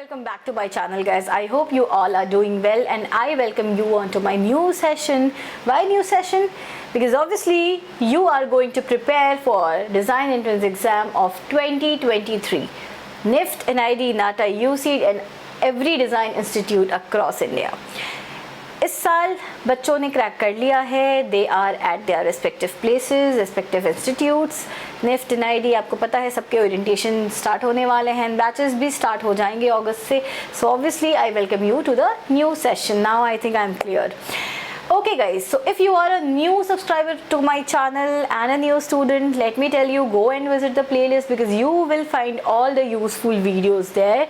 welcome back to my channel, guys. I hope you all are doing well and I welcome you onto my new session. Why new session? Because obviously you are going to prepare for design entrance exam of 2023. NIFT, NID, NATA, UC and every design institute across India. इस साल बच्चों ने crack कर लिया है. They are at their respective places, respective institutes. NIFT NID आपको पता है सबके ओरिएंटेशन स्टार्ट होने वाले हैं. बैचेस भी स्टार्ट हो जाएंगे अगस्त से. So obviously I welcome you to the new session. Now I think I am clear. Okay guys, so if you are a new subscriber to my channel and a new student, let me tell you, go and visit the playlist because you will find all the useful videos there.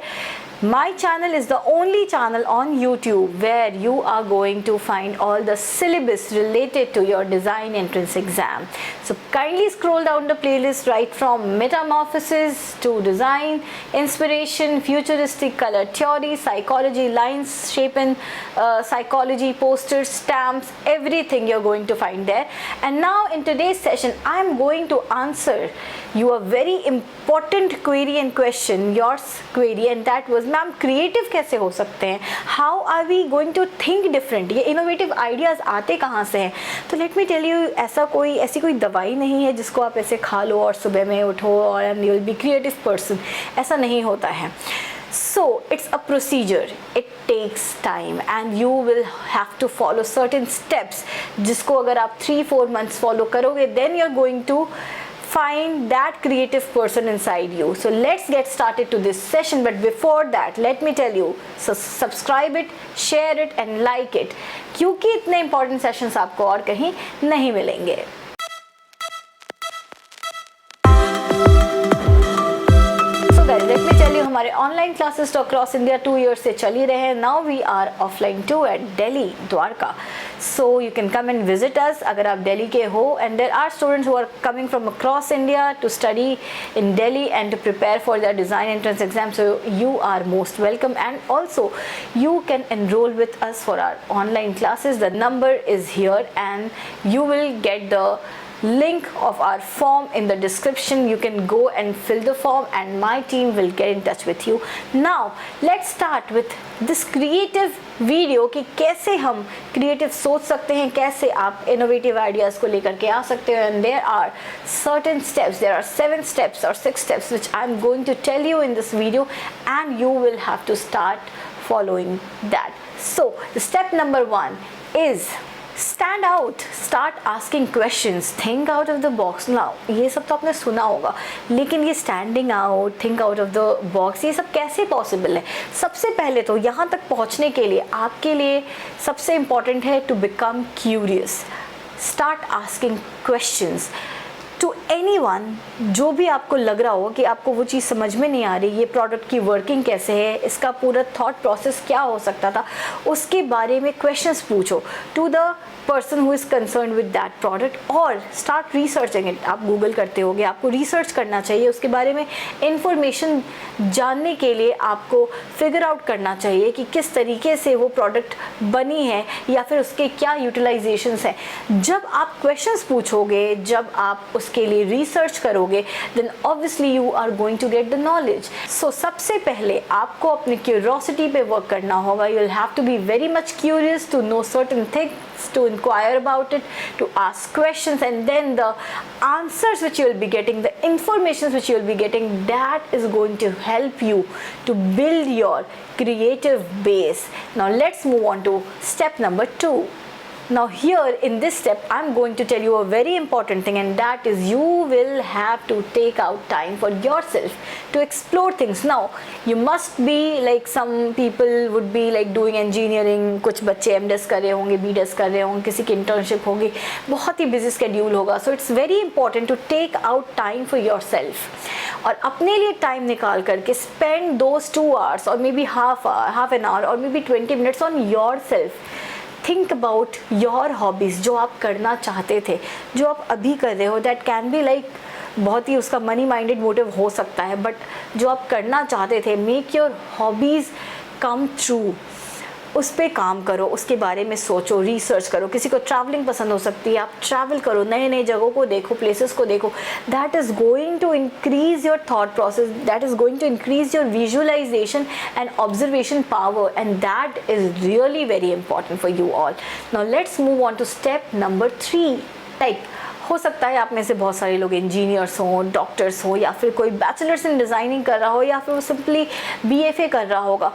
My channel is the only channel on YouTube where you are going to find all the syllabus related to your design entrance exam. So kindly scroll down the playlist right from metamorphosis to design, inspiration, futuristic color theory, psychology, lines, shape and psychology, posters, stamps, everything you're going to find there. And now in today's session, I'm going to answer your very important query and question, yours query, and that was, ma'am creative कैसे हो सकते हैं? How are we going to think different? ये innovative ideas आते कहाँ से हैं? तो लेट मी टेल यू, ऐसी कोई दवाई नहीं है जिसको आप ऐसे खा लो और सुबह में उठो और and you will be creative person. ऐसा नहीं होता है. So it's a procedure, it takes time and you will have to follow certain steps जिसको अगर आप 3-4 months follow करोगे then you're going to find that creative person inside you. So let's get started to this session, but before that let me tell you, so subscribe it, share it and like it क्योंकि इतने important sessions आपको और कहीं नहीं मिलेंगे. Let me tell you, हमारे online classes तो across India 2 years से चल ही रहे हैं. Now we are offline too at Delhi, Dwarka. So you can come and visit us अगर आप दिल्ली के हो. And there are students who are coming from across India to study in Delhi and to prepare for the design entrance exam. So you are most welcome and also you can enroll with us for our online classes. The number is here and you will get the link of our form in the description. You can go and fill the form and my team will get in touch with you. Now let's start with this creative video कि कैसे हम creative सोच सकते हैं, कैसे आप innovative ideas को लेकर के आ सकते हैं. And there are certain steps, there are 7 steps or 6 steps which I'm going to tell you in this video and you will have to start following that. So the step number 1 is stand out, start asking questions, think out of the box. Now ये सब तो आपने सुना होगा, लेकिन ये standing out, think out of the box, ये सब कैसे possible है? सबसे पहले तो यहाँ तक पहुँचने के लिए आपके लिए सबसे important है to become curious. Start asking questions to anyone. जो भी आपको लग रहा हो कि आपको वो चीज़ समझ में नहीं आ रही, ये प्रोडक्ट की वर्किंग कैसे है, इसका पूरा थॉट प्रोसेस क्या हो सकता था, उसके बारे में क्वेश्चंस पूछो to the person who is concern with that product और स्टार्ट रिसर्चिंग इट. आप गूगल करते होगे, आपको रिसर्च करना चाहिए उसके बारे में. इंफॉर्मेशन जानने के लिए आपको फिगर आउट करना चाहिए कि किस तरीके से वो प्रोडक्ट बनी है या फिर उसके क्या यूटिलाइजेशंस हैं. जब आप क्वेश्चंस पूछोगे, जब आप उसके लिए रिसर्च करोगे, then obviously you are going to get the knowledge. So सबसे पहले आपको अपनी क्यूरियोसिटी पे वर्क करना होगा. You will have to be very much curious to know certain things, to inquire about it, to ask questions, and then the answers which you will be getting, the information which you will be getting, that is going to help you to build your creative base. Now let's move on to step number 2. Now here in this step I'm going to tell you a very important thing, and that is you will have to take out time for yourself to explore things. Now you must be like, some people would be like doing engineering, कुछ बच्चे MDes कर रहे होंगे, BDes कर रहे होंगे, किसी की internship होगी, बहुत ही busy schedule होगा. So it's very important to take out time for yourself और अपने लिए टाइम निकाल करके spend those 2 hours or maybe half an hour or maybe 20 minutes on yourself. Think about your hobbies, जो आप करना चाहते थे, जो आप अभी कर रहे हो. दैट कैन बी लाइक, बहुत ही उसका मनी माइंडेड मोटिव हो सकता है, बट जो आप करना चाहते थे, make your hobbies come true. उस पर काम करो, उसके बारे में सोचो, रिसर्च करो। किसी को ट्रैवलिंग पसंद हो सकती है, आप ट्रैवल करो, नए नए जगहों को देखो, प्लेसेस को देखो। That is going to increase your thought process, that is going to increase your visualisation and observation power, and that is really very important for you all. Now let's move on to step number 3। Like हो सकता है आप में से बहुत सारे लोग engineers हों, डॉक्टर्स हो, या फिर कोई बैचलर्स इन डिज़ाइनिंग कर रहा हो, या फिर वो सिंपली BFA कर रहा होगा।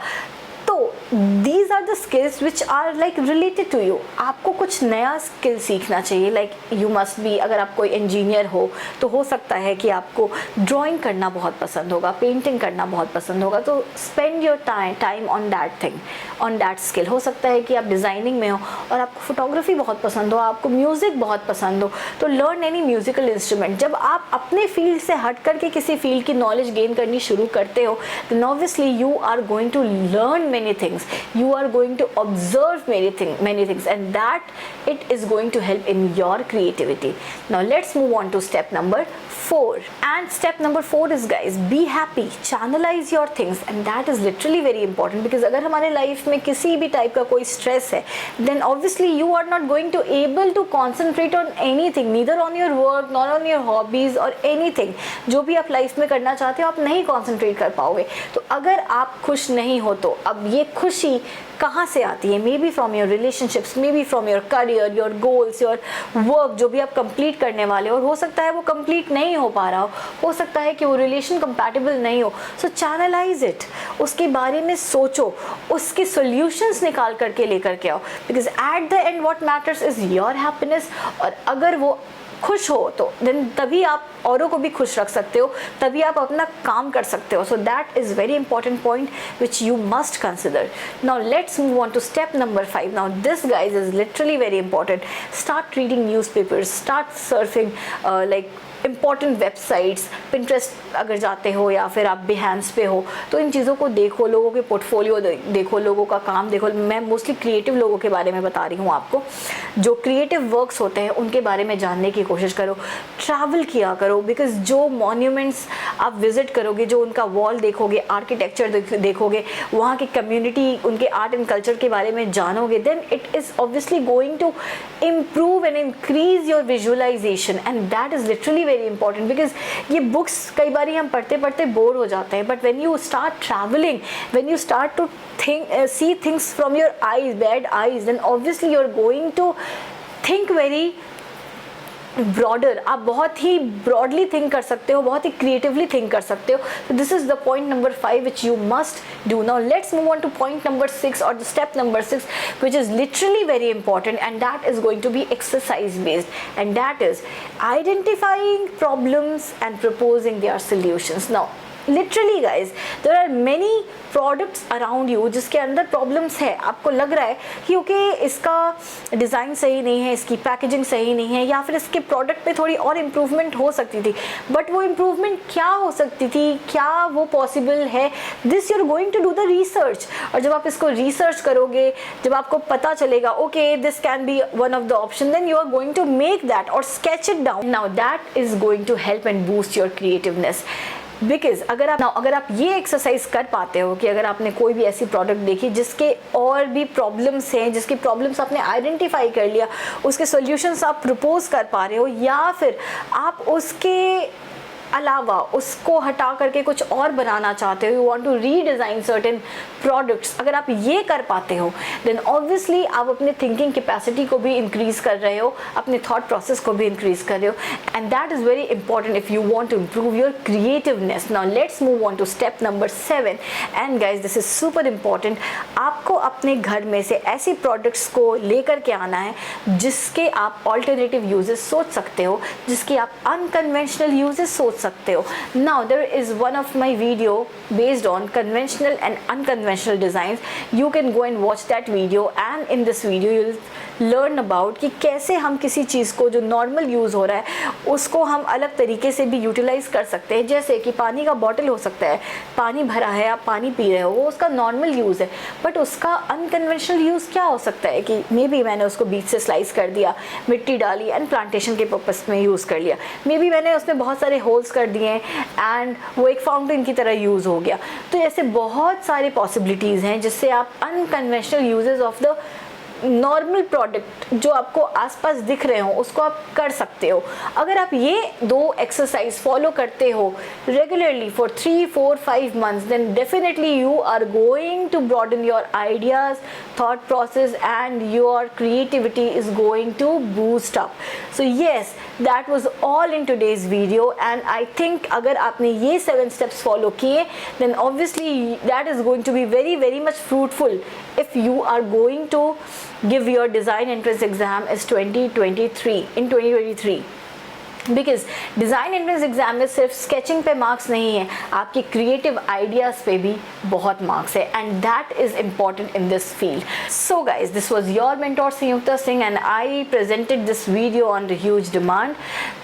तो these are the skills which are like related to you. आपको कुछ नया स्किल सीखना चाहिए। लाइक यू मस्ट बी, अगर आप कोई इंजीनियर हो तो हो सकता है कि आपको ड्राइंग करना बहुत पसंद होगा, पेंटिंग करना बहुत पसंद होगा, तो spend your time on that thing, on that skill. हो सकता है कि आप डिज़ाइनिंग में हो और आपको फोटोग्राफी बहुत पसंद हो, आपको म्यूज़िक बहुत पसंद हो, तो लर्न एनी म्यूज़िकल इंस्ट्रूमेंट। जब आप अपने फील्ड से हट करके किसी फील्ड की नॉलेज गेन करनी शुरू करते हो, then obviously you are going to learn many things, you are going to observe many things, and that it is going to help in your creativity. Now let's move on to step number 4, and step number 4 is, guys, be happy, channelize your things, and that is literally very important, because अगर हमारे life में किसी भी type का कोई stress है, then obviously you are not going to able to concentrate on anything, neither on your work nor on your hobbies or anything. जो भी आप लाइफ में करना चाहते हो आप नहीं कॉन्सेंट्रेट कर पाओगे। तो अगर आप खुश नहीं हो तो अब ये खुशी कहाँ से आती है? May be from your relationships, may be from your career, your goals, your work, जो भी आप कंप्लीट करने वाले हो सकता है वो कंप्लीट नहीं हो पा रहा हो सकता है कि वो रिलेशन कंपैटिबल नहीं हो। सो चैनलाइज इट, उसके बारे में सोचो, उसके सॉल्यूशंस निकाल करके लेकर के आओ, because at the end what matters is your happiness. और अगर वो खुश हो तो देन तभी आप औरों को भी खुश रख सकते हो, तभी आप अपना काम कर सकते हो। So that is very important point which you must consider. Now let's move on to step number 5। Now this guys is literally very important. Start reading newspapers, start surfing like important websites, Pinterest अगर जाते हो या फिर आप बिहेंस पे हो तो इन चीज़ों को देखो, लोगों के पोर्टफोलियो देखो, लोगों का काम देखो। मैं मोस्टली क्रिएटिव लोगों के बारे में बता रही हूँ आपको, जो क्रिएटिव वर्क्स होते हैं उनके बारे में जानने की कोशिश करो। ट्रैवल किया करो, बिकॉज जो मॉन्यूमेंट्स आप विजिट करोगे, जो उनका वॉल देखोगे, आर्किटेक्चर देखोगे, वहाँ की कम्युनिटी, उनके आर्ट एंड कल्चर के बारे में जानोगे, then it is obviously going to improve and increase your visualisation, and that is literally very important. Because ये बुक्स कई बार हम पढ़ते पढ़ते बोर हो जाते हैं, but when you start travelling, when you start to see things from your eyes, bad eyes, then obviously you're going to think very broader. आप बहुत ही ब्रॉडली थिंक कर सकते हो, बहुत ही क्रिएटिवली थिंक कर सकते हो। तो this is the point number 5 which you must do. Now let's move on to point number 6 और the step number 6 which is literally very important, and that is going to be exercise based, and that is identifying problems and proposing their solutions. Now literally guys there are many products around you जिसके अंदर problems है। आपको लग रहा है कि okay इसका design सही नहीं है, इसकी पैकेजिंग सही नहीं है, या फिर इसके प्रोडक्ट में थोड़ी और इम्प्रूवमेंट हो सकती थी, बट वो इम्प्रूवमेंट क्या हो सकती थी, क्या वो पॉसिबल है? This you are going to do the research, और जब आप इसको रिसर्च करोगे, जब आपको पता चलेगा okay this can be one of the option, then you are going to make that और sketch it down. Now that is going to help and boost your creativeness. Because अगर आप ये एक्सरसाइज कर पाते हो कि अगर आपने कोई भी ऐसी प्रोडक्ट देखी जिसके और भी प्रॉब्लम्स हैं, जिसकी प्रॉब्लम्स आपने आइडेंटिफाई कर लिया, उसके सॉल्यूशंस आप प्रपोज कर पा रहे हो, या फिर आप उसके अलावा उसको हटा करके कुछ और बनाना चाहते हो, you want to redesign certain products, अगर आप ये कर पाते हो देन ऑब्वियसली आप अपने थिंकिंग कैपेसिटी को भी इंक्रीज कर रहे हो, अपने थॉट प्रोसेस को भी इंक्रीज कर रहे हो, and that is very important if you want to improve your creativeness. Now let's move on to step number 7, and guys this is super important. आपको अपने घर में से ऐसी प्रोडक्ट्स को लेकर के आना है जिसके आप ऑल्टरनेटिव यूजेस सोच सकते हो, जिसके आप अनकन्वेंशनल यूजेस सोच सकते हो। Now there is one of my video based on conventional and unconventional designs. You can go and watch that video, and in this video you'll learn about कि कैसे हम किसी चीज़ को जो नॉर्मल यूज़ हो रहा है उसको हम अलग तरीके से भी यूटिलाइज़ कर सकते हैं। जैसे कि पानी का बॉटल हो सकता है, पानी भरा है, आप पानी पी रहे हो, वो उसका नॉर्मल यूज़ है, बट उसका अनकन्वेंशनल यूज़ क्या हो सकता है कि मे बी मैंने उसको बीच से स्लाइस कर दिया, मिट्टी डाली एंड प्लांटेशन के पर्पस में यूज़ कर लिया। मे बी मैंने उसमें बहुत सारे होल्स कर दिए एंड वो एक फाउंटेन की तरह यूज़ हो गया। तो ऐसे बहुत सारे पॉसिबिलिटीज़ हैं जिससे आप unconventional uses of the normal product जो आपको आसपास दिख रहे हो उसको आप कर सकते हो। अगर आप ये 2 एक्सरसाइज फॉलो करते हो regularly for 3, 4, 5 months, then definitely you are going to broaden your ideas, thought process and your creativity is going to boost up. So yes, that was all in today's video and I think अगर आपने ये 7 steps follow किए then obviously that is going to be very very much fruitful if you are going to give your design entrance exam is 2023 because design entrance exam में सिर्फ sketching पे marks नहीं है, आपके क्रिएटिव आइडियाज़ पे भी बहुत मार्क्स है and that is important in this field. So guys, this was your mentor Sanyukta Singh and I presented this video on the huge demand.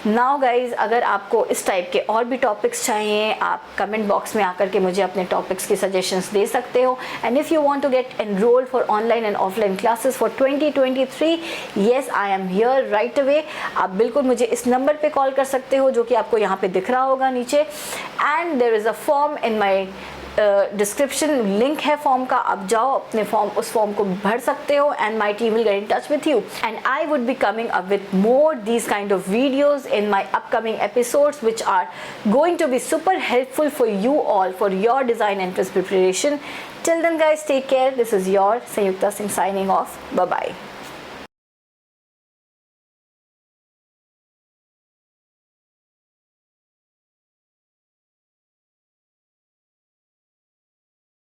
Now guys, अगर आपको इस टाइप के और भी टॉपिक्स चाहिए आप कमेंट बॉक्स में आकर के मुझे अपने टॉपिक्स की सजेशंस दे सकते हो। And if you want to get enrolled for online and offline classes for 2023, yes I am here right away. आप बिल्कुल मुझे इस नंबर पे कॉल कर सकते हो जो कि आपको यहाँ पे दिख रहा होगा नीचे। And there is a form in my description, link है फॉर्म का, आप जाओ अपने उस फॉर्म को भर सकते हो and my team will get in touch with you and I would be coming up with more these kind of videos in my upcoming episodes which are going to be super helpful for you all for your design entrance preparation. Till then guys, take care. This is your Sanyukta Singh signing off. Bye bye.